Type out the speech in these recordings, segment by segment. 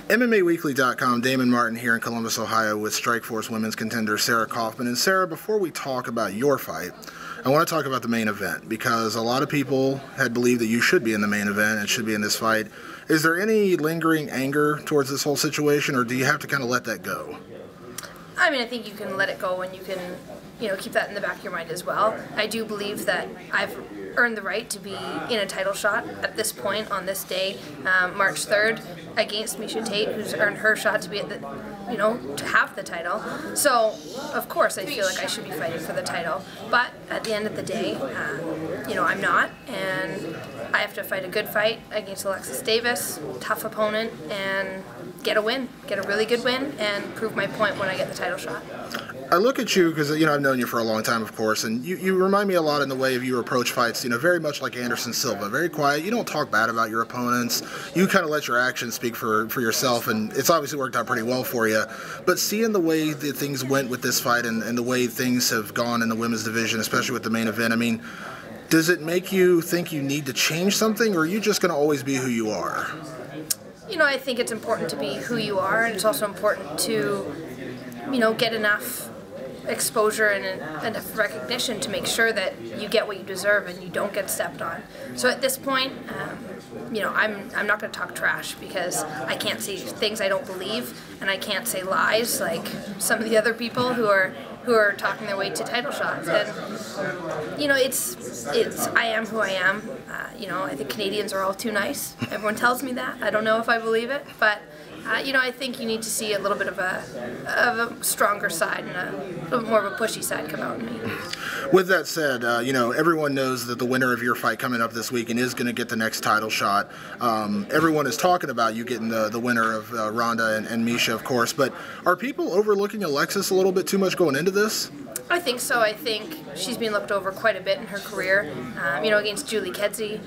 MMAWeekly.com, Damon Martin here in Columbus, Ohio with Strikeforce women's contender Sarah Kaufman. And Sarah, before we talk about your fight, I want to talk about the main event because a lot of people had believed that you should be in the main event and should be in this fight. Is there any lingering anger towards this whole situation, or do you have to kind of let that go? I mean, I think you can let it go and you can, keep that in the back of your mind as well. I do believe that I've earned the right to be in a title shot at this point on this day, March 3rd, against Miesha Tate, who's earned her shot to be at the, to have the title. So, of course, I feel like I should be fighting for the title. But at the end of the day, I'm not, and I have to fight a good fight against Alexis Davis, tough opponent, and get a win, get a really good win, and prove my point when I get the title shot. I look at you because, I've known you for a long time, of course, and you remind me a lot in the way of you approach fights, very much like Anderson Silva, very quiet. You don't talk bad about your opponents. You kind of let your actions speak for yourself, and it's obviously worked out pretty well for you. But seeing the way that things went with this fight and the way things have gone in the women's division, especially with the main event, I mean, does it make you think you need to change something, or are you just going to always be who you are? I think it's important to be who you are, and it's also important to, get enough exposure and enough recognition to make sure that you get what you deserve and you don't get stepped on. So at this point, I'm not going to talk trash because I can't say things I don't believe, and I can't say lies like some of the other people who are talking their way to title shots. And it's I am who I am. I think Canadians are all too nice. Everyone tells me that. I don't know if I believe it, but I think you need to see a little bit of a stronger side and a little bit more of a pushy side come out in me. With that said, everyone knows that the winner of your fight coming up this weekend is going to get the next title shot. Everyone is talking about you getting the winner of Ronda and Miesha, of course, but are people overlooking Alexis a little bit too much going into this? I think so. I think she's been looked over quite a bit in her career, against Julie Kedzie.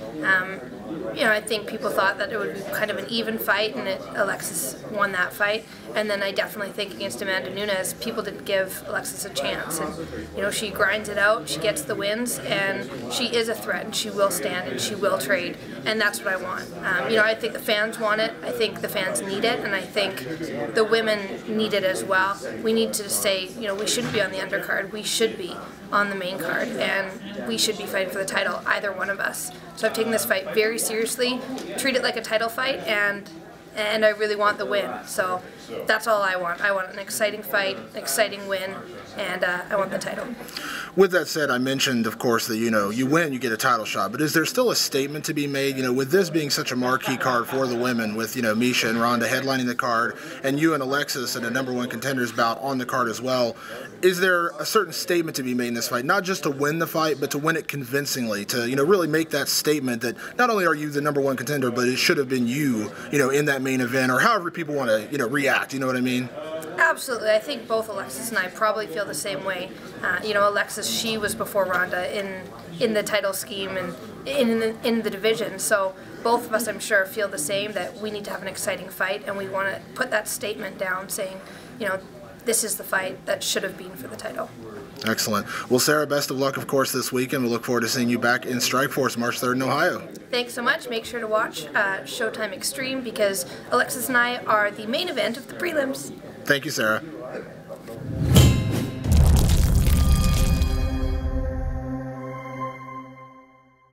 I think people thought that it would be kind of an even fight, and Alexis won that fight. And then I definitely think against Amanda Nunes, people didn't give Alexis a chance. And, she grinds it out, she gets the wins, and she is a threat, and she will stand, and she will trade. And that's what I want. I think the fans want it, I think the fans need it, and I think the women need it as well. We need to say, we shouldn't be on the undercard, we should be on the main card, and we should be fighting for the title, either one of us. So I've taken this fight very seriously, treat it like a title fight, and I really want the win. So that's all I want. I want an exciting fight, an exciting win, and I want the title. With that said, I mentioned, of course, that, you win, you get a title shot, but is there still a statement to be made, with this being such a marquee card for the women, with, Miesha and Ronda headlining the card, and you and Alexis and a #1 contenders bout on the card as well, is there a certain statement to be made in this fight, not just to win the fight, but to win it convincingly, to, really make that statement that not only are you the #1 contender, but it should have been you, in that main event, or however people want to, react, you know what I mean? Absolutely. I think both Alexis and I probably feel the same way. Alexis, she was before Ronda in the title scheme and in the division. So both of us, I'm sure, feel the same, that we need to have an exciting fight, and we want to put that statement down saying, this is the fight that should have been for the title. Excellent. Well, Sarah, best of luck, of course, this weekend. We look forward to seeing you back in Strikeforce March 3rd in Ohio. Thanks so much. Make sure to watch Showtime Extreme because Alexis and I are the main event of the prelims. Thank you, Sarah.